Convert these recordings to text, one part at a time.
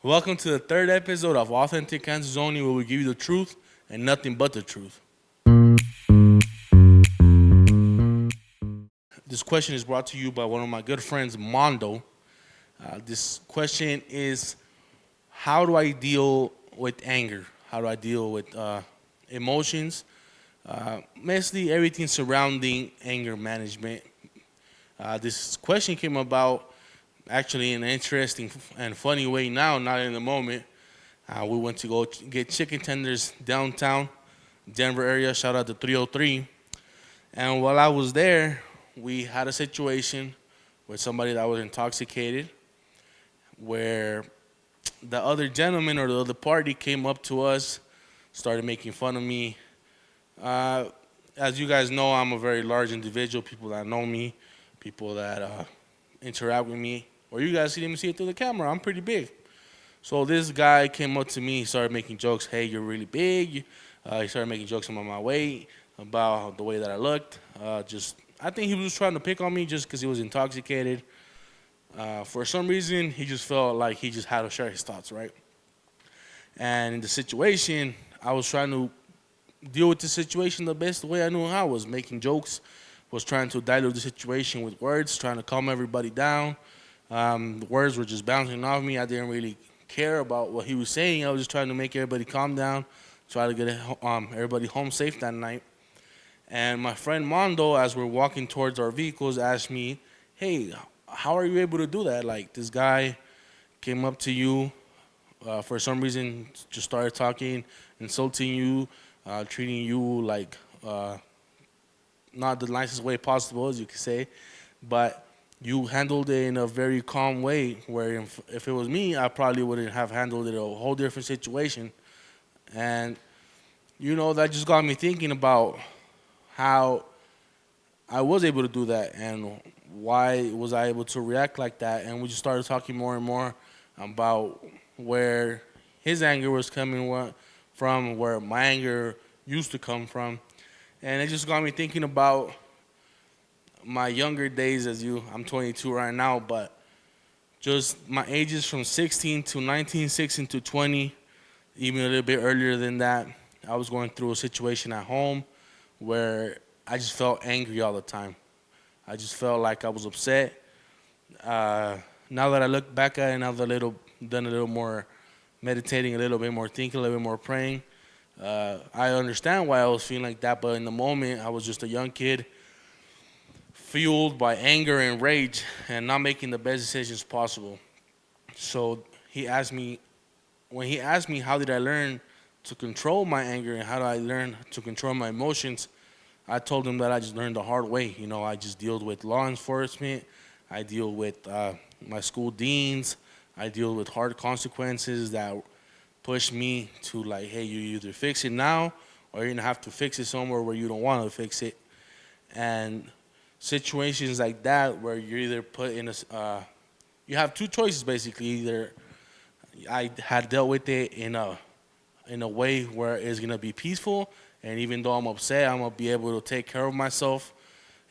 Welcome to the third episode of Authentic Kansas Only, where we give you the truth and nothing but the truth. This question is brought to you by one of my good friends, Mondo. This question is, how do I deal with anger? How do I deal with emotions? Mostly everything surrounding anger management. This question came about actually in an interesting and funny way now, not in the moment. We went to go get chicken tenders downtown, Denver area. Shout out to 303. And while I was there, we had a situation with somebody that was intoxicated, where the other gentleman or the other party came up to us, started making fun of me. Uh, as you guys know, I'm a very large individual. People that know me, people that interact with me, or you guys even see it through the camera. I'm pretty big. So this guy came up to me, started making jokes. Hey, you're really big. He started making jokes about my weight, about the way that I looked. I think he was trying to pick on me just because he was intoxicated. For some reason, he just felt like he just had to share his thoughts, right? And in the situation, I was trying to deal with the situation the best way I knew how. Was making jokes, was trying to dilute the situation with words, trying to calm everybody down. The words were just bouncing off me. I didn't really care about what he was saying. I was just trying to make everybody calm down, try to get everybody home safe that night. And my friend Mondo, as we're walking towards our vehicles, asked me, "Hey, how are you able to do that? Like, this guy came up to you for some reason, just started talking, insulting you, treating you like not the nicest way possible, as you could say, but you handled it in a very calm way. Where if it was me, I probably wouldn't have handled it a whole different situation." And that just got me thinking about how I was able to do that and why was I able to react like that. And we just started talking more and more about where his anger was coming from, where my anger used to come from. And it just got me thinking about my younger days I'm 22 right now, but just my ages from 16 to 19, 16 to 20, even a little bit earlier than that. I was going through a situation at home where I just felt angry all the time. I just felt like I was upset. Now that I look back at it, now that done a little more meditating, a little bit more thinking, a little bit more praying, I understand why I was feeling like that. But in the moment, I was just a young kid, fueled by anger and rage, and not making the best decisions possible. So when he asked me how did I learn to control my anger and how did I learn to control my emotions, I told him that I just learned the hard way. I just deal with law enforcement. I deal with my school deans. I deal with hard consequences that push me to like, hey, you either fix it now or you're gonna have to fix it somewhere where you don't want to fix it. And situations like that where you're either put in you have two choices basically. Either I had dealt with it in a way where it's gonna be peaceful, and even though I'm upset, I'm gonna be able to take care of myself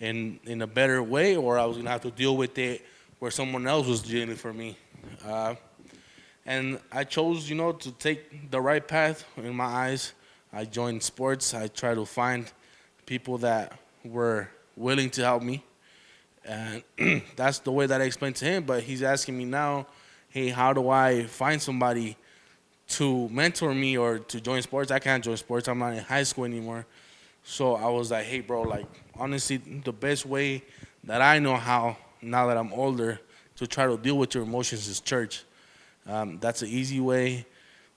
in a better way, or I was gonna have to deal with it where someone else was dealing for me. Uh, and I chose, to take the right path in my eyes. I joined sports. I tried to find people that were willing to help me, and that's the way that I explained to him. But he's asking me now, hey, how do I find somebody to mentor me or to join sports? I can't join sports. I'm not in high school anymore. So I was like, hey, bro, like, honestly, the best way that I know how, now that I'm older, to try to deal with your emotions is church. That's an easy way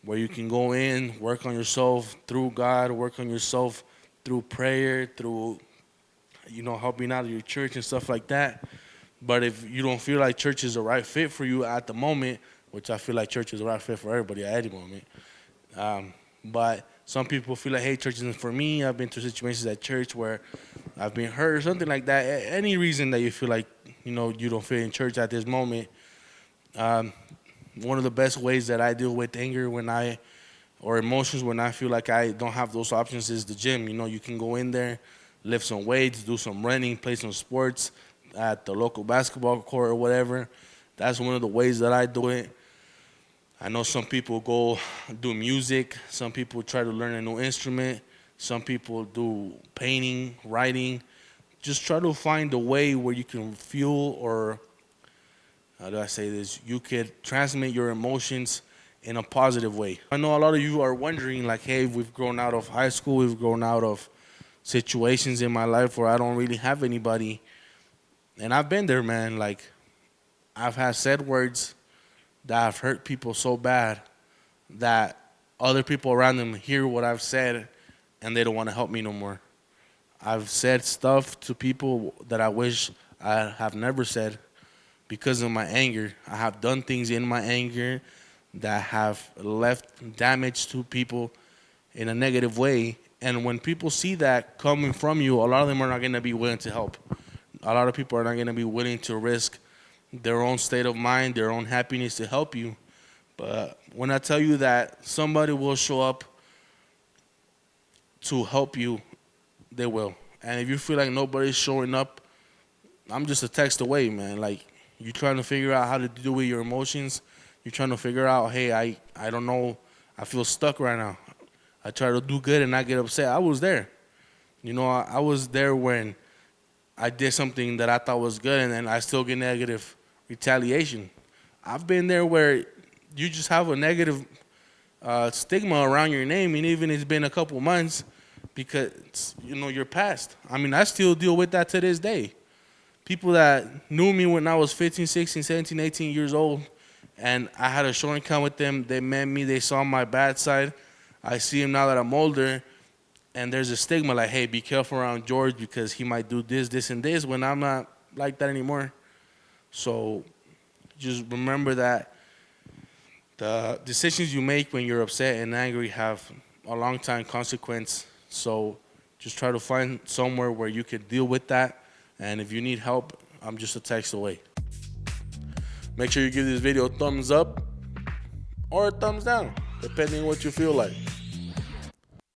where you can go in, work on yourself through God, work on yourself through prayer, through, helping out of your church and stuff like that. But if you don't feel like church is the right fit for you at the moment, which I feel like church is the right fit for everybody at any moment, but some people feel like, hey, church isn't for me. I've been through situations at church where I've been hurt or something like that. Any reason that you feel like, you don't fit in church at this moment, um, one of the best ways that I deal with anger or emotions when I feel like I don't have those options is the gym. You can go in there, lift some weights, do some running, play some sports at the local basketball court or whatever. That's one of the ways that I do it. I know some people go do music, some people try to learn a new instrument, some people do painting, writing. Just try to find a way where you can fuel, or how do I say this? You could transmit your emotions in a positive way. I know a lot of you are wondering, like, hey, we've grown out of high school, we've grown out of situations in my life where I don't really have anybody. And I've been there, man. Like, I've had said words that have hurt people so bad that other people around them hear what I've said and they don't want to help me no more. I've said stuff to people that I wish I have never said because of my anger. I have done things in my anger that have left damage to people in a negative way. And when people see that coming from you, a lot of them are not going to be willing to help. A lot of people are not going to be willing to risk their own state of mind, their own happiness to help you. But when I tell you that somebody will show up to help you, they will. And if you feel like nobody's showing up, I'm just a text away, man. Like, you trying to figure out how to deal with your emotions. You're trying to figure out, hey, I don't know. I feel stuck right now. I try to do good and not get upset. I was there. You know, I was there when I did something that I thought was good and then I still get negative retaliation. I've been there where you just have a negative stigma around your name, and even it's been a couple months because, you know, you're past. I mean, I still deal with that to this day. People that knew me when I was 15, 16, 17, 18 years old, and I had a short encounter with them. They met me. They saw my bad side. I see him now that I'm older, and there's a stigma like, hey, be careful around George because he might do this, this, and this, when I'm not like that anymore. So just remember that the decisions you make when you're upset and angry have a long time consequence. So just try to find somewhere where you can deal with that. And if you need help, I'm just a text away. Make sure you give this video a thumbs up or a thumbs down, depending on what you feel like.